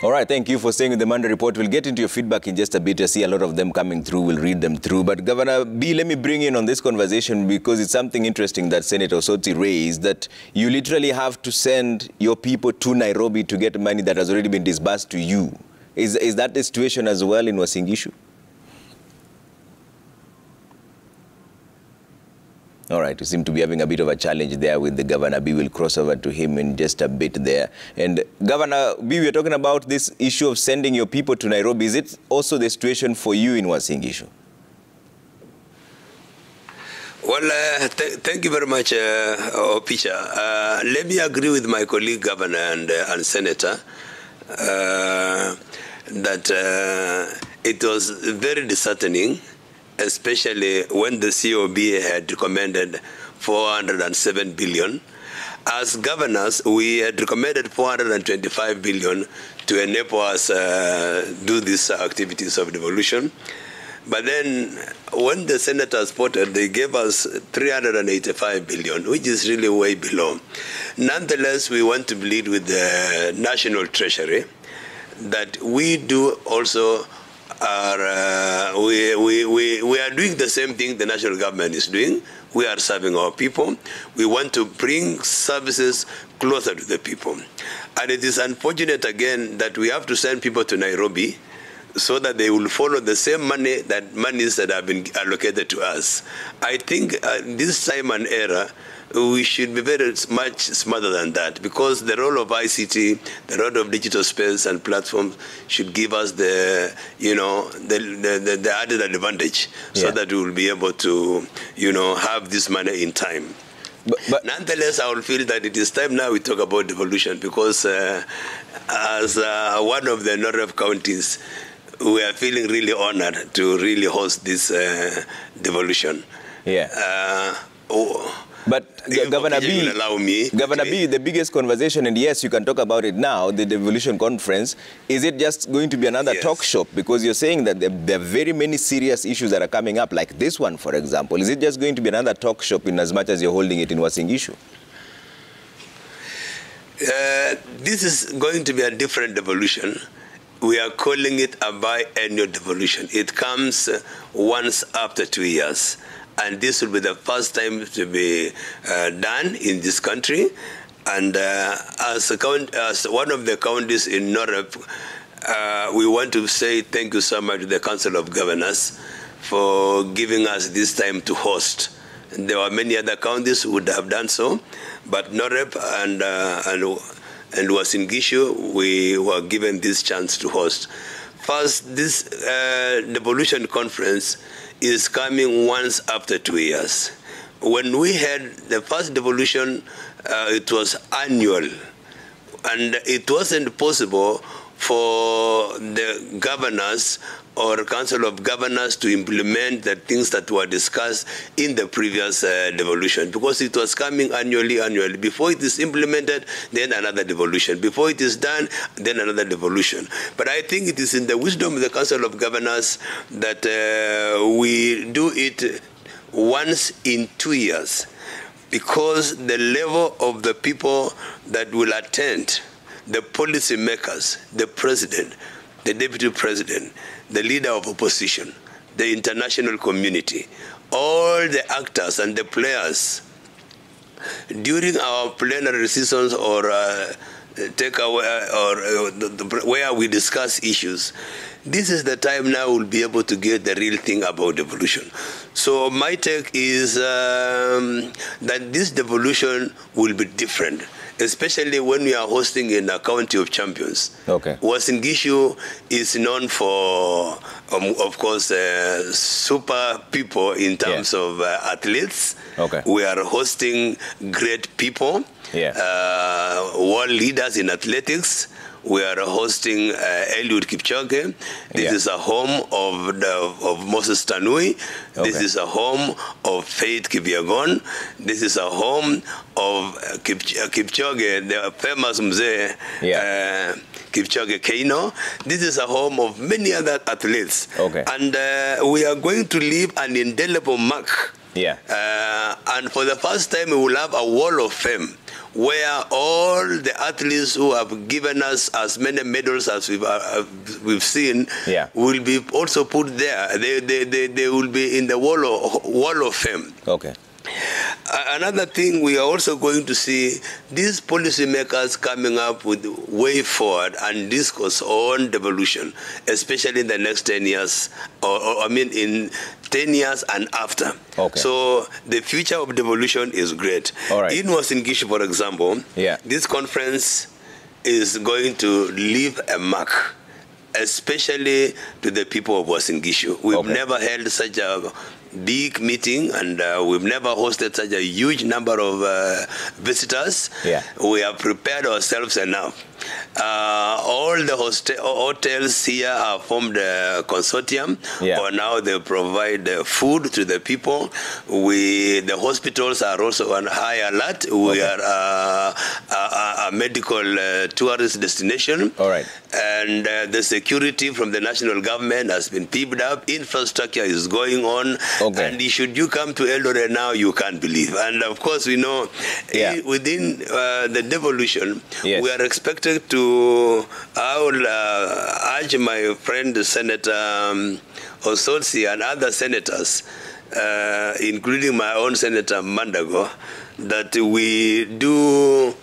All right, thank you for staying with the Monday Report. We'll get into your feedback in just a bit. I see a lot of them coming through. We'll read them through. But Governor B, let me bring in on this conversation because it's something interesting that Senator Osoti raised, that you literally have to send your people to Nairobi to get money that has already been disbursed to you. Is that the situation as well in Uasin Gishu? All right, you seem to be having a bit of a challenge there with the Governor B. We'll cross over to him in just a bit there. And Governor B, we're talking about this issue of sending your people to Nairobi. Is it also the situation for you in Uasin Gishu? Well, thank you very much, Opicha. Let me agree with my colleague, Governor and Senator, that it was very disheartening, especially when the COB had recommended 407 billion. As governors, we had recommended 425 billion to enable us do these activities of devolution. But then when the senators spotted, they gave us 385 billion, which is really way below. Nonetheless, we want to plead with the National Treasury that we do also we are doing the same thing the national government is doing. We are serving our people. We want to bring services closer to the people. And it is unfortunate again that we have to send people to Nairobi so that they will follow the same monies that have been allocated to us. I think this time and era, we should be very much smarter than that, because the role of ICT, the role of digital space and platforms should give us the added advantage, so that we will be able to, have this money in time. But nonetheless, I will feel that it is time now we talk about devolution, because as one of the North counties, we are feeling really honored to really host this devolution. Yeah. But Governor B, the biggest conversation, and yes, you can talk about it now, the devolution conference, is it just going to be another talk shop? Because you're saying that there are very many serious issues that are coming up, like this one, for example. Is it just going to be another talk shop in as much as you're holding it in Uasin Gishu? This is going to be a different devolution. We are calling it a biannual devolution. It comes once after 2 years. And this will be the first time to be done in this country. And as one of the counties in North, we want to say thank you so much to the Council of Governors for giving us this time to host. And there were many other counties who would have done so, but North and Uasin Gishu, we were given this chance to host. First, this devolution conference is coming once after 2 years. When we had the first devolution, it was annual, and it wasn't possible for the governors or Council of Governors to implement the things that were discussed in the previous devolution, because it was coming annually. Before it is implemented, then another devolution. Before it is done, then another devolution. But I think it is in the wisdom of the Council of Governors that we do it once in 2 years, because the level of the people that will attend, the policy makers, the president, the deputy president, the leader of opposition, the international community, all the actors and the players during our plenary sessions or where we discuss issues. This is the time now we'll be able to get the real thing about devolution. So my take is that this devolution will be different, especially when we are hosting in a county of champions. Okay. Uasin Gishu is known for, of course, super people in terms of athletes. Okay. We are hosting great people, world leaders in athletics. We are hosting Eliud Kipchoge. This is a home of Moses Tanui. This is a home of Faith Kipyegon. This is a home of Kipchoge, the famous Mzee Kipchoge Keino. This is a home of many other athletes. Okay. And we are going to leave an indelible mark. Yeah. And for the first time, we will have a wall of fame where all the athletes who have given us as many medals as we've seen will be also put there. They will be in the wall of fame. Okay. Another thing, we are also going to see these policymakers coming up with way forward and discourse on devolution, especially in the next 10 years, in 10 years and after. Okay. So the future of devolution is great. All right. In Uasin Gishu, for example, this conference is going to leave a mark, especially to the people of Uasin Gishu. We've never held such a big meeting, and we've never hosted such a huge number of visitors. We have prepared ourselves enough. All the hotels here have formed a consortium. For now, they provide food to the people. The hospitals are also on high alert. We are a medical tourist destination. All right. And the security from the national government has been beefed up. Infrastructure is going on. And should you come to Eldoret now, you can't believe. And of course, we know within the devolution, we are expected to, I will urge my friend Senator Osotsi and other senators, including my own Senator Mandago, that we do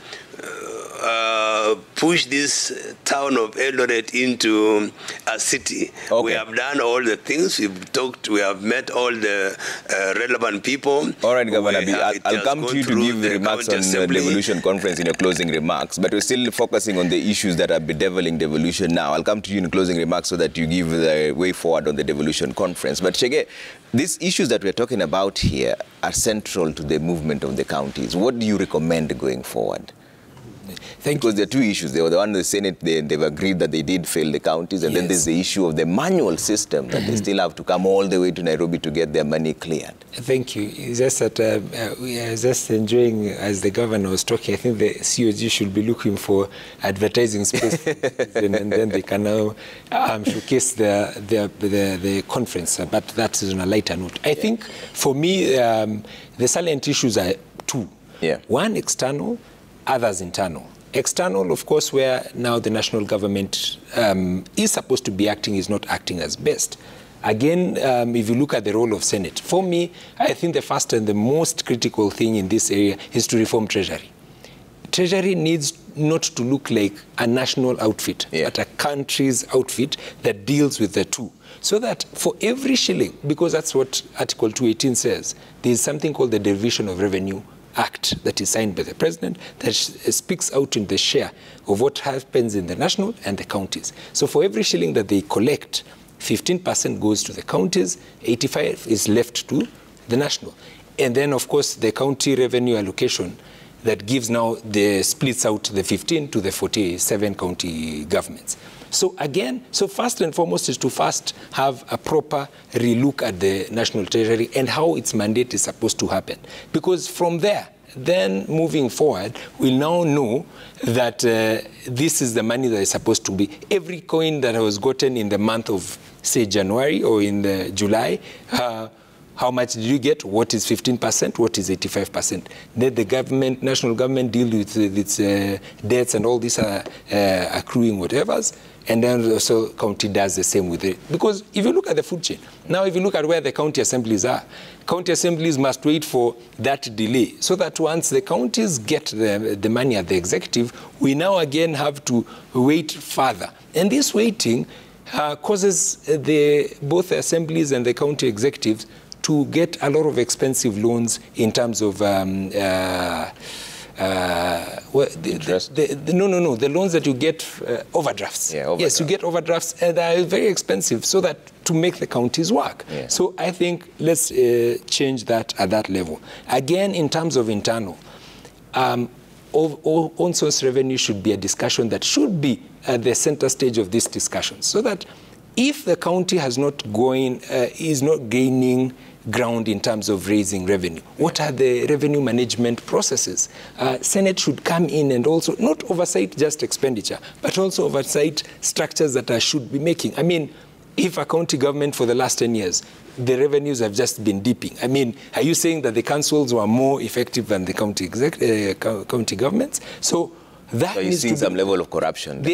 push this town of Eldoret into a city. We have done all the things. We've talked. We have met all the relevant people. All right, Governor B, I'll come to you to give remarks on the devolution conference in your closing remarks, but we're still focusing on the issues that are bedeviling devolution now. I'll come to you in closing remarks so that you give the way forward on the devolution conference. But Chege, these issues that we're talking about here are central to the movement of the counties. What do you recommend going forward? Because there are two issues. There were the one in the Senate, they've agreed that they did fail the counties, and then there's the issue of the manual system that they still have to come all the way to Nairobi to get their money cleared. Thank you. It's just that we are just enjoying, as the governor was talking, I think the COG should be looking for advertising space, and then they can now showcase the conference. But that is on a lighter note. I think, for me, the salient issues are two. One, external, others internal. External, of course, where now the national government is supposed to be acting, is not acting as best. Again, if you look at the role of Senate, for me, I think the first and the most critical thing in this area is to reform Treasury. Treasury needs not to look like a national outfit, but a country's outfit that deals with the two. So that for every shilling, because that's what Article 218 says, there is something called the Division of Revenue Act that is signed by the president that speaks out in the share of what happens in the national and the counties. So for every shilling that they collect, 15% goes to the counties, 85% is left to the national. And then, of course, the county revenue allocation that gives now the splits out the 15 to the 47 county governments. So again, so first and foremost is to first have a proper relook at the National Treasury and how its mandate is supposed to happen. Because from there, then moving forward, we'll now know that this is the money that is supposed to be. Every coin that was gotten in the month of, say, January or in the July, how much did you get? What is 15%? What is 85%? Then the government, national government, deal with its debts and all these accruing whatevers. And then also county does the same with it. Because if you look at the food chain, now if you look at where the county assemblies are, county assemblies must wait for that delay. So that once the counties get the money at the executive, we now again have to wait further. And this waiting causes both the assemblies and the county executives to get a lot of expensive loans in terms of the loans that you get, overdrafts. Yes, you get overdrafts, and they are very expensive, so that to make the counties work. So I think let's change that at that level. Again, in terms of internal, own source revenue should be a discussion that should be at the center stage of this discussion, so that if the county is not gaining ground in terms of raising revenue, what are the revenue management processes? Senate should come in and also not oversight just expenditure, but also oversight structures that should be making. I mean, if a county government for the last 10 years, the revenues have just been dipping. I mean, are you saying that the councils were more effective than the county governments? So that so needs to be, some level of corruption.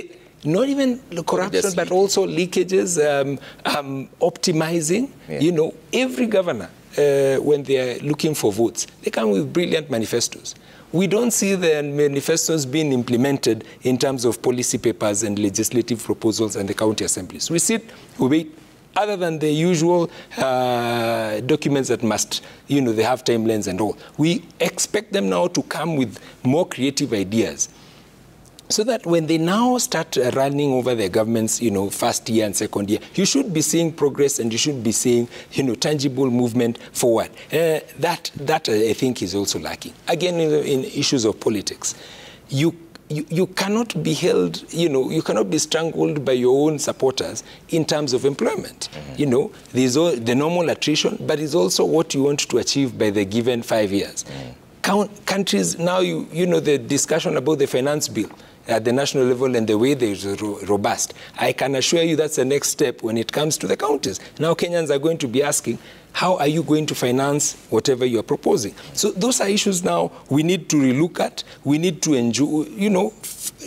Not even corruption, but also leakages, optimizing. Yeah. You know, every governor, when they are looking for votes, they come with brilliant manifestos. We don't see the manifestos being implemented in terms of policy papers and legislative proposals and the county assemblies. We sit, we wait, other than the usual documents that must, you know, they have timelines and all. We expect them now to come with more creative ideas, so that when they now start running over their governments, you know, first year and second year, you should be seeing progress and you should be seeing, you know, tangible movement forward. That I think is also lacking. Again, in issues of politics, you cannot be held, you know, you cannot be strangled by your own supporters in terms of employment. Mm-hmm. You know, there's the normal attrition, but it's also what you want to achieve by the given 5 years. Mm-hmm. Countries now, you know, the discussion about the finance bill at the national level and the way they're robust. I can assure you that's the next step when it comes to the counties. Now Kenyans are going to be asking, how are you going to finance whatever you are proposing? So those are issues now we need to relook at. We need to enjoy, you know,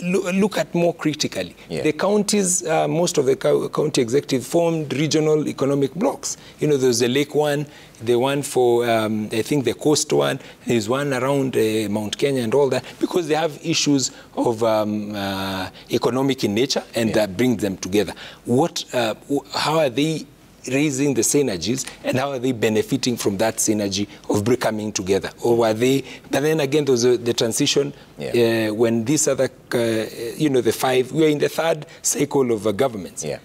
look at more critically. Yeah. The counties, most of the county executive formed regional economic blocks. You know, there's the Lake one, the one for, I think the Coast one, there's one around Mount Kenya and all that, because they have issues of economic in nature, and that brings them together. How are they raising the synergies, and how are they benefiting from that synergy of coming together? Or are they, but then again, there's the transition when these other, you know, we're in the third cycle of governments. Yeah.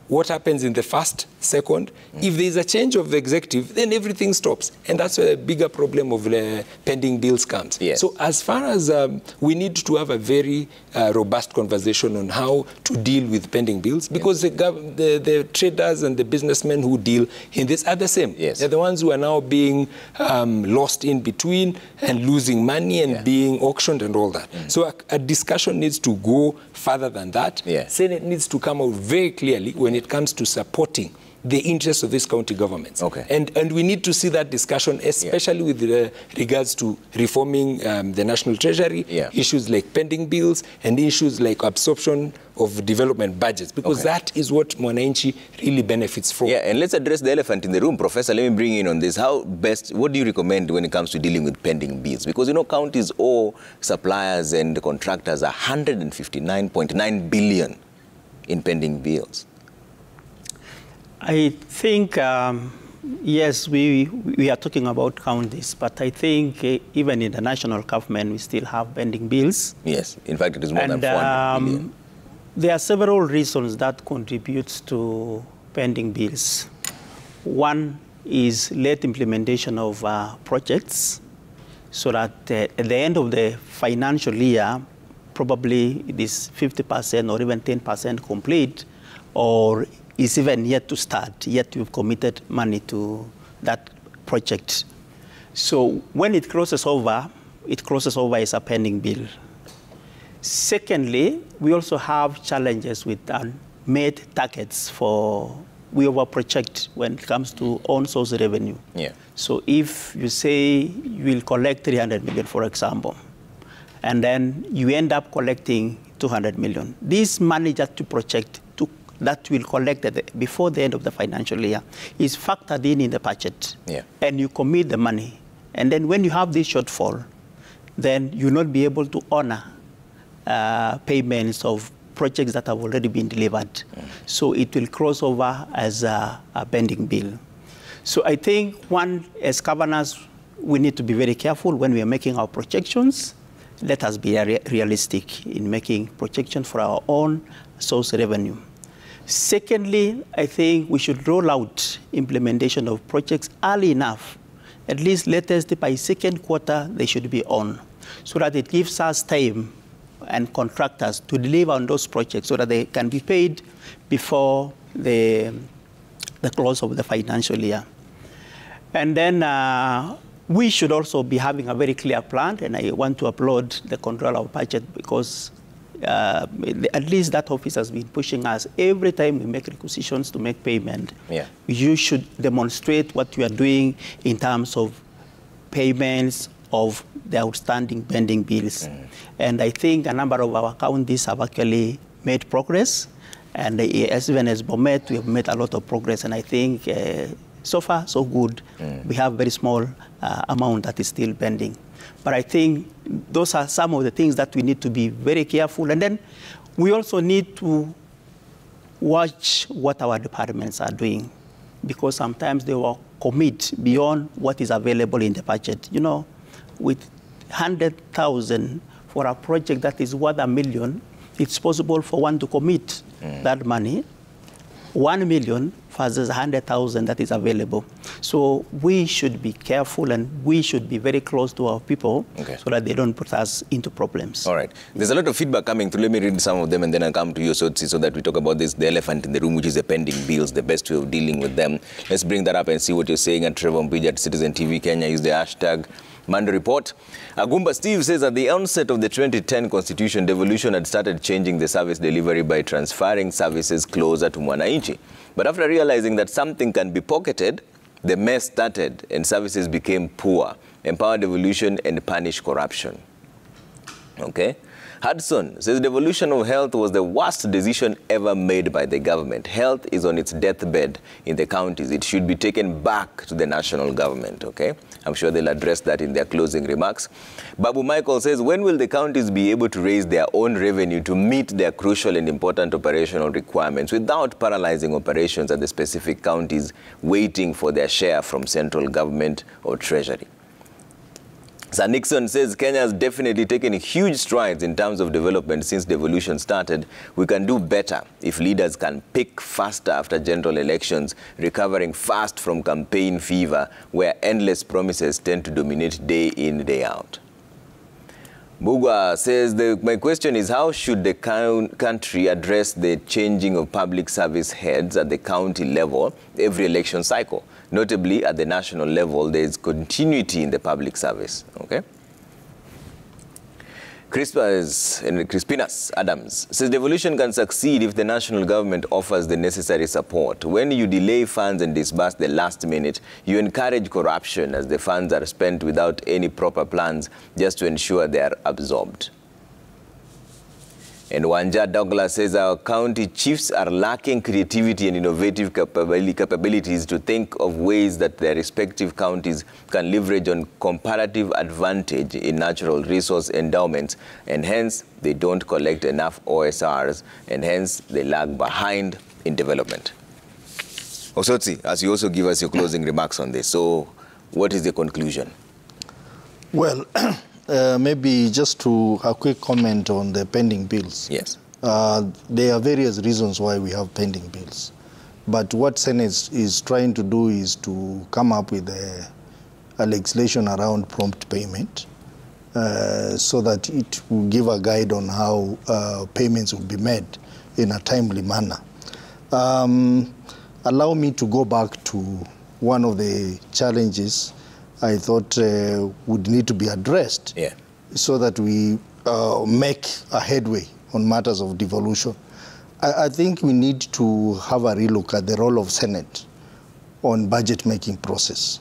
What happens in the first, second? If there's a change of the executive, then everything stops. And that's where a bigger problem of pending bills comes. Yes. So as far as we need to have a very robust conversation on how to deal with pending bills, because the traders and the businessmen who deal in this are the same. Yes. They're the ones who are now being lost in between and losing money and being auctioned and all that. So a discussion needs to go further than that. Senate needs to come out very clearly when it comes to supporting the interests of these county governments. Okay. And we need to see that discussion, especially with regards to reforming the national treasury, issues like pending bills, and issues like absorption of development budgets, because that is what Mwananchi really benefits from. Yeah, and let's address the elephant in the room. Professor, let me bring in on this. What do you recommend when it comes to dealing with pending bills? Because, you know, counties owe suppliers and contractors 159.9 billion in pending bills. I think, yes, we are talking about counties, but I think even in the national government, we still have pending bills. Yes, in fact, it is more than 400 billion. There are several reasons that contribute to pending bills. One is late implementation of projects, so that at the end of the financial year, probably it is 50% or even 10% complete, or is even yet to start, yet you've committed money to that project. So when it crosses over as a pending bill. Secondly, we also have challenges with unmet targets we over-project when it comes to own-source revenue. Yeah. So if you say you will collect 300 million, for example, and then you end up collecting 200 million, this money that you project that will collect before the end of the financial year is factored in the budget. Yeah. And you commit the money. And then when you have this shortfall, then you'll not be able to honor payments of projects that have already been delivered. So it will cross over as a pending bill. So I think, one, as governors, we need to be very careful when we are making our projections. Let us be realistic in making projections for our own source revenue. Secondly, I think we should roll out implementation of projects early enough. At least latest by second quarter, they should be on, so that it gives us time and contractors to deliver on those projects so that they can be paid before the close of the financial year. And then we should also be having a very clear plan, and I want to applaud the control of budget, because at least that office has been pushing us. Every time we make requisitions to make payment, you should demonstrate what you are doing in terms of payments of the outstanding pending bills. And I think a number of our counties have actually made progress. And even as Bomet, we have made a lot of progress. And I think so far, so good. We have very small amount that is still pending. But I think those are some of the things that we need to be very careful. And then we also need to watch what our departments are doing, because sometimes they will commit beyond what is available in the budget. You know, with 100,000 for a project that is worth $1 million, it's possible for one to commit that money, 1 million versus 100,000 that is available. So we should be careful, and we should be very close to our people so that they don't put us into problems. All right. There's a lot of feedback coming through. Let me read some of them, and then I'll come to you, Sotsi, so that we talk about this, the elephant in the room, which is the pending bills, the best way of dealing with them. Let's bring that up and see what you're saying. And Trevor Mbija at Citizen TV Kenya, use the hashtag Mando Report. Agumba Steve says at the onset of the 2010 Constitution, Devolution had started changing the service delivery by transferring services closer to Mwananchi. But after realizing that something can be pocketed, the mess started and services became poor. Empower devolution and punish corruption. Okay? Hudson says devolution of health was the worst decision ever made by the government. Health is on its deathbed in the counties. It should be taken back to the national government, okay? I'm sure they'll address that in their closing remarks. Babu Michael says, when will the counties be able to raise their own revenue to meet their crucial and important operational requirements without paralyzing operations at the specific counties waiting for their share from central government or treasury? Sir Nixon says Kenya has definitely taken huge strides in terms of development since devolution started. We can do better if leaders can pick faster after general elections, recovering fast from campaign fever where endless promises tend to dominate day in, day out. Bugwa says, my question is, how should the country address the changing of public service heads at the county level every election cycle? Notably, at the national level, there is continuity in the public service. Okay? Crispinas Adams says devolution can succeed if the national government offers the necessary support. When you delay funds and disburse the last minute, you encourage corruption as the funds are spent without any proper plans just to ensure they are absorbed. And Wanja Douglas says our county chiefs are lacking creativity and innovative capabilities to think of ways that their respective counties can leverage on comparative advantage in natural resource endowments, and hence they don't collect enough OSRs, and hence they lag behind in development. Osotsi, as you also give us your closing remarks on this, so what is the conclusion? Well, maybe just to a quick comment on the pending bills. Yes. There are various reasons why we have pending bills. But what Senate is trying to do is to come up with a legislation around prompt payment so that it will give a guide on how payments will be made in a timely manner. Allow me to go back to one of the challenges I thought would need to be addressed so that we make a headway on matters of devolution. I think we need to have a relook at the role of Senate on budget-making process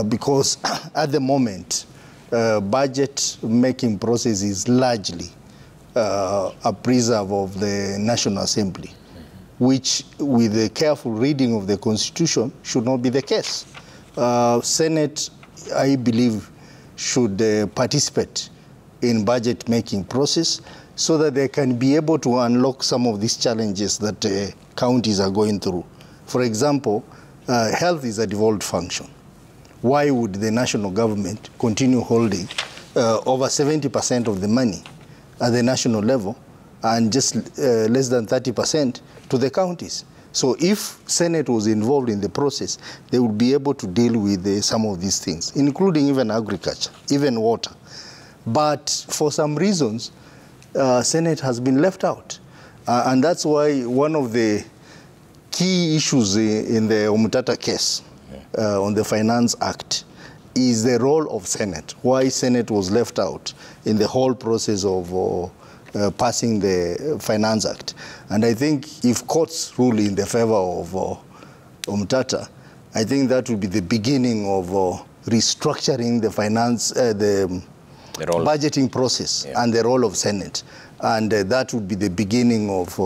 because at the moment, budget-making process is largely a preserve of the National Assembly, which with a careful reading of the Constitution should not be the case. Senate, I believe, should participate in budget-making process so that they can be able to unlock some of these challenges that counties are going through. For example, health is a devolved function. Why would the national government continue holding over 70% of the money at the national level and just less than 30% to the counties? So if Senate was involved in the process, they would be able to deal with some of these things, including even agriculture, even water. But for some reasons, Senate has been left out. And that's why one of the key issues in the Omutata case on the Finance Act is the role of Senate, why Senate was left out in the whole process of passing the Finance Act. And I think if courts rule in the favor of Umtata, I think that will be the beginning of restructuring the budgeting process and the role of Senate. And that would be the beginning of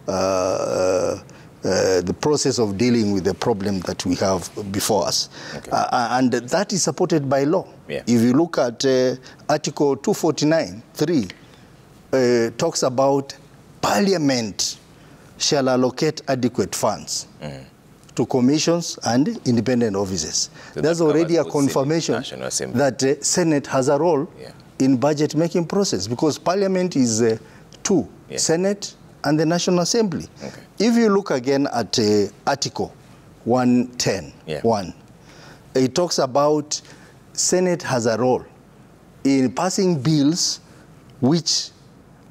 the process of dealing with the problem that we have before us. Okay. And that is supported by law. Yeah. If you look at Article 249(3), talks about Parliament shall allocate adequate funds to commissions and independent offices. So there's already a confirmation that Senate has a role in budget making process, because Parliament is two, Senate and the National Assembly. Okay. If you look again at Article 110(1), it talks about Senate has a role in passing bills which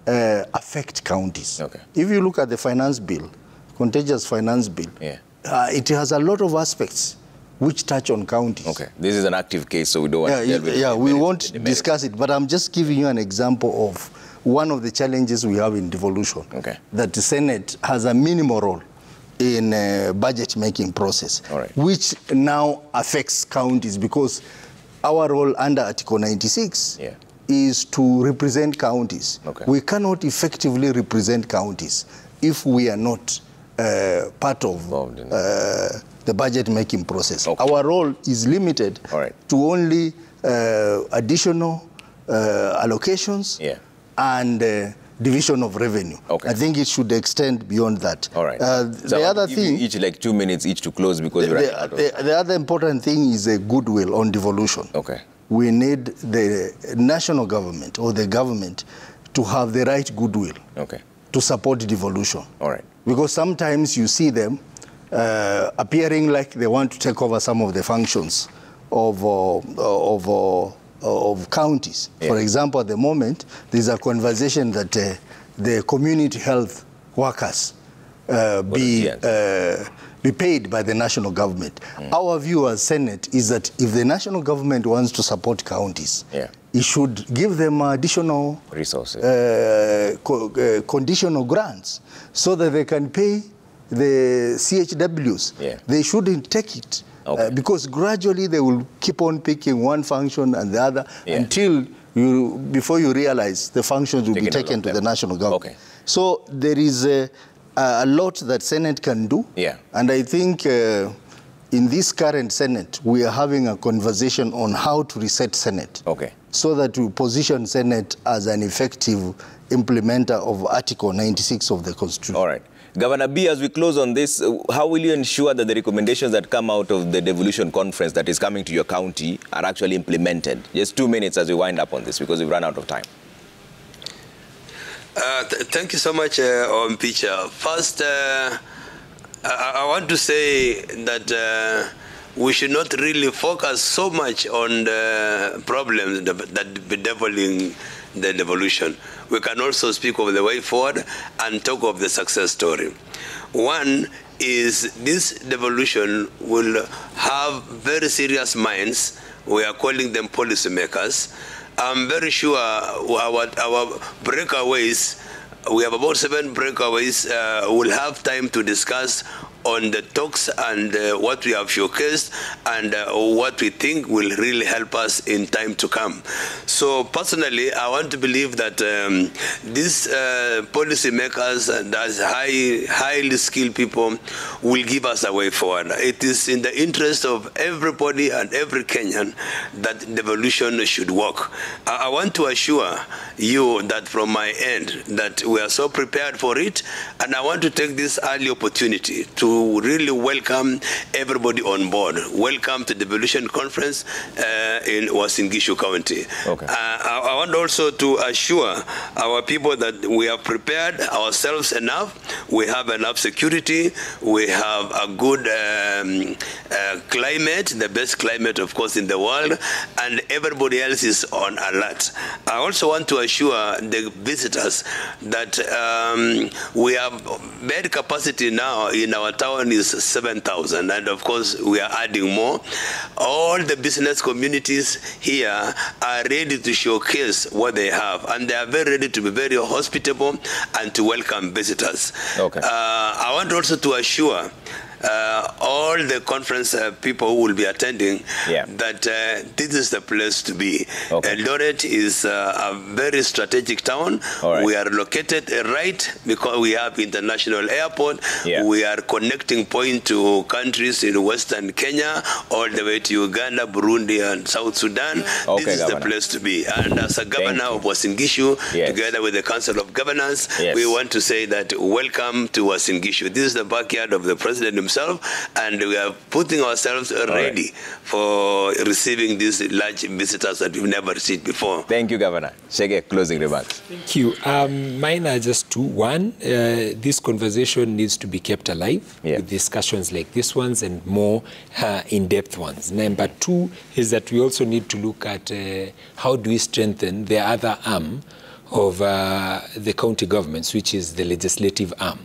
affect counties. Okay. If you look at the finance bill, contagious finance bill, it has a lot of aspects which touch on counties. Okay, this is an active case, so we don't want to we won't discuss it, but I'm just giving you an example of one of the challenges we have in devolution. Okay. That the Senate has a minimal role in budget making process, which now affects counties, because our role under Article 96 is to represent counties. Okay. We cannot effectively represent counties if we are not part of the budget making process. Okay. Our role is limited to only additional allocations and division of revenue. Okay. I think it should extend beyond that. All right. So the other thing, each like 2 minutes each to close, because the other important thing is a goodwill on devolution. Okay. We need the national government or the government to have the right goodwill to support devolution. All right. Because sometimes you see them appearing like they want to take over some of the functions of counties. For example, at the moment, there's a conversation that the community health workers be paid by the national government. Our view as Senate is that if the national government wants to support counties, it should give them additional resources, conditional grants, so that they can pay the CHWs. They shouldn't take it. Because gradually they will keep on picking one function and the other until before you realize the functions will be taken to the national government. So there is a lot that Senate can do. And I think in this current Senate, we are having a conversation on how to reset Senate. So that we position Senate as an effective implementer of Article 96 of the Constitution. All right. Governor B, as we close on this, how will you ensure that the recommendations that come out of the devolution conference that is coming to your county are actually implemented? Just 2 minutes as we wind up on this, because we've run out of time. Thank you so much, Picha. First, I want to say that we should not really focus so much on the problems that bedeviling the devolution. We can also speak of the way forward and talk of the success story. One is this devolution will have very serious minds. We are calling them policymakers. I'm very sure our breakaways, we have about 7 breakaways, will have time to discuss on the talks and what we have showcased and what we think will really help us in time to come. So personally, I want to believe that these policy makers and highly skilled people will give us a way forward. It is in the interest of everybody and every Kenyan that devolution should work. I want to assure you that from my end that we are so prepared for it, and I want to take this early opportunity to really welcome everybody on board. Welcome to the Devolution Conference in Uasin Gishu County. I want also to assure our people that we have prepared ourselves enough. We have enough security. We have a good climate, the best climate, of course, in the world, and everybody else is on alert. I also want to assure the visitors that we have bed capacity now in our town is 7,000, and of course we are adding more. All the business communities here are ready to showcase what they have, and they are very ready to be very hospitable and to welcome visitors. Okay. I want also to assure all the conference people who will be attending that this is the place to be. Okay. Eldoret is a very strategic town. Right. We are located right because we have international airport. We are connecting point to countries in Western Kenya, all the way to Uganda, Burundi, and South Sudan. Okay, this is Governor. the place to be. And as a governor of Uasin Gishu, together with the Council of Governors, we want to say that welcome to Uasin Gishu. This is the backyard of the president himself, and we are putting ourselves ready for receiving these large visitors that we've never seen before. Thank you, Governor. Shege, closing remarks. Thank you. Mine are just two. One, this conversation needs to be kept alive with discussions like this ones and more in-depth ones. Number two is that we also need to look at how do we strengthen the other arm of the county governments, which is the legislative arm.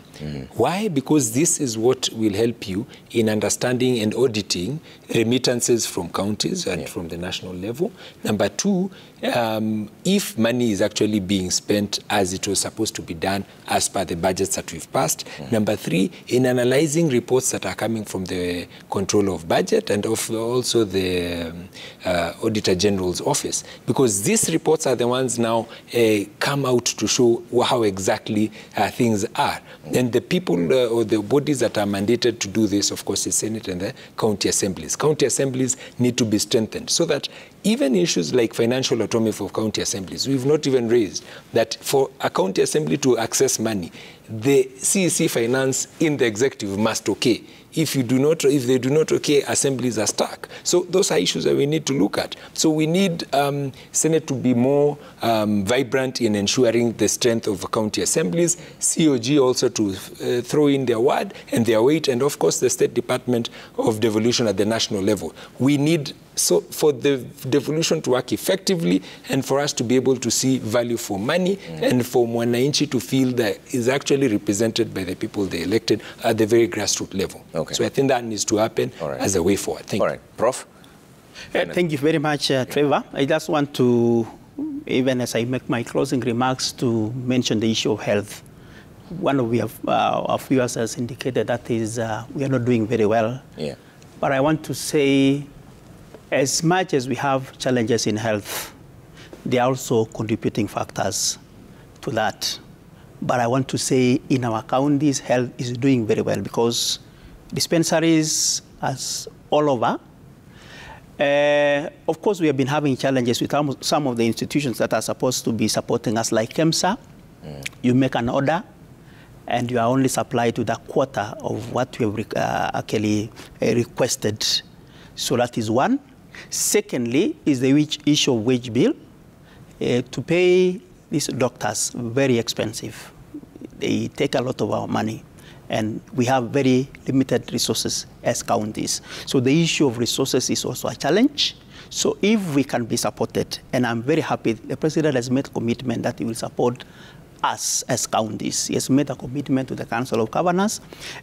Why? Because this is what will help you in understanding and auditing remittances from counties and from the national level. Number two, if money is actually being spent as it was supposed to be done as per the budgets that we've passed. Number three, in analyzing reports that are coming from the control of budget and also the Auditor General's office. Because these reports are the ones now come out to show how exactly things are. And the people or the bodies that are mandated to do this, of course, is Senate and the county assemblies. County assemblies need to be strengthened so that even issues like financial autonomy for county assemblies, we've not even raised that for a county assembly to access money, the CEC finance in the executive must okay. If they do not okay, assemblies are stuck. So those are issues that we need to look at. So we need Senate to be more vibrant in ensuring the strength of county assemblies, COG also to throw in their word and their weight, and of course the State Department of Devolution at the national level. We need for the devolution to work effectively and for us to be able to see value for money and for Mwananchi to feel that is actually represented by the people they elected at the very grassroots level. Okay. So I think that needs to happen as a way forward. Thank you. Prof? Thank you very much, Trevor. I just want to, even as I make my closing remarks, to mention the issue of health. One of our viewers has indicated that is we are not doing very well. But I want to say, as much as we have challenges in health, there are also contributing factors to that. But I want to say in our counties, health is doing very well because dispensaries as all over. Of course, we have been having challenges with some of the institutions that are supposed to be supporting us, like KEMSA. You make an order, and you are only supplied to the quarter of what we have actually requested. So that is one. Secondly, is the issue of wage bill. To pay these doctors, very expensive. They take a lot of our money, and we have very limited resources as counties. So the issue of resources is also a challenge. So if we can be supported, and I'm very happy, the President has made a commitment that he will support us as counties. He has made a commitment to the Council of Governors,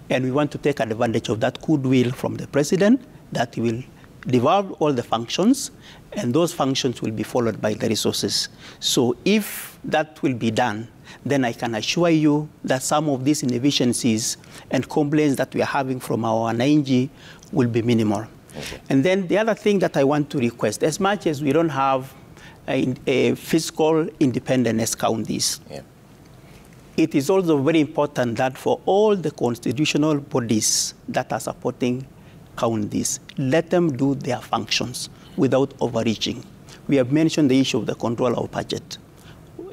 and we want to take advantage of that goodwill from the President that he will devolve all the functions, and those functions will be followed by the resources. So if that will be done, then I can assure you that some of these inefficiencies and complaints that we are having from our Wananchi will be minimal. And then the other thing that I want to request, as much as we don't have a fiscal independence as counties, it is also very important that for all the constitutional bodies that are supporting counties, let them do their functions without overreaching. We have mentioned the issue of the control of budget.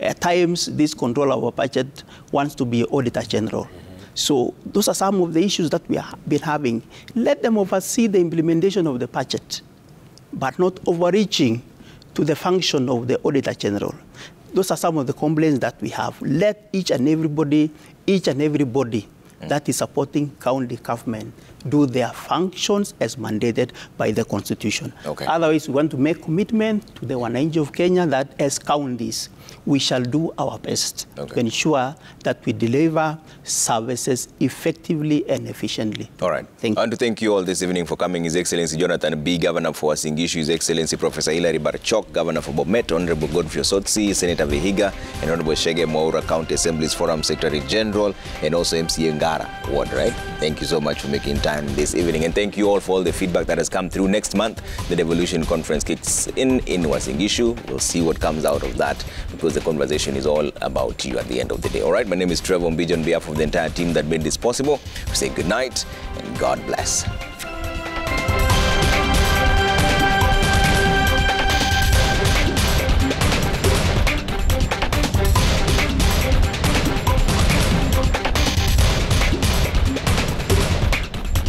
At times, this control of our budget wants to be Auditor General. So those are some of the issues that we have been having. Let them oversee the implementation of the budget, but not overreaching to the function of the Auditor General. Those are some of the complaints that we have. Let each and everybody that is supporting county government do their functions as mandated by the Constitution. Okay. Otherwise, we want to make commitment to the wananchi of Kenya that as counties, we shall do our best to ensure that we deliver services effectively and efficiently. All right. Thank you. I want to thank you all this evening for coming. His Excellency Jonathan B., Governor for Uasin Gishu, His Excellency Professor Hilary Barchok, Governor for Bomet, Honorable Godfrey Osotsi, Senator Vihiga, and Honorable Shege Mwaura, County Assembly's Forum Secretary General, and also MCA Ngara Ward, right? Thank you so much for making time this evening. And thank you all for all the feedback that has come through. Next month, the Devolution Conference kicks in Uasin Gishu. We'll see what comes out of that, because the conversation is all about you at the end of the day. All right, my name is Trevor Mbija. On behalf of the entire team that made this possible, we say good night and God bless.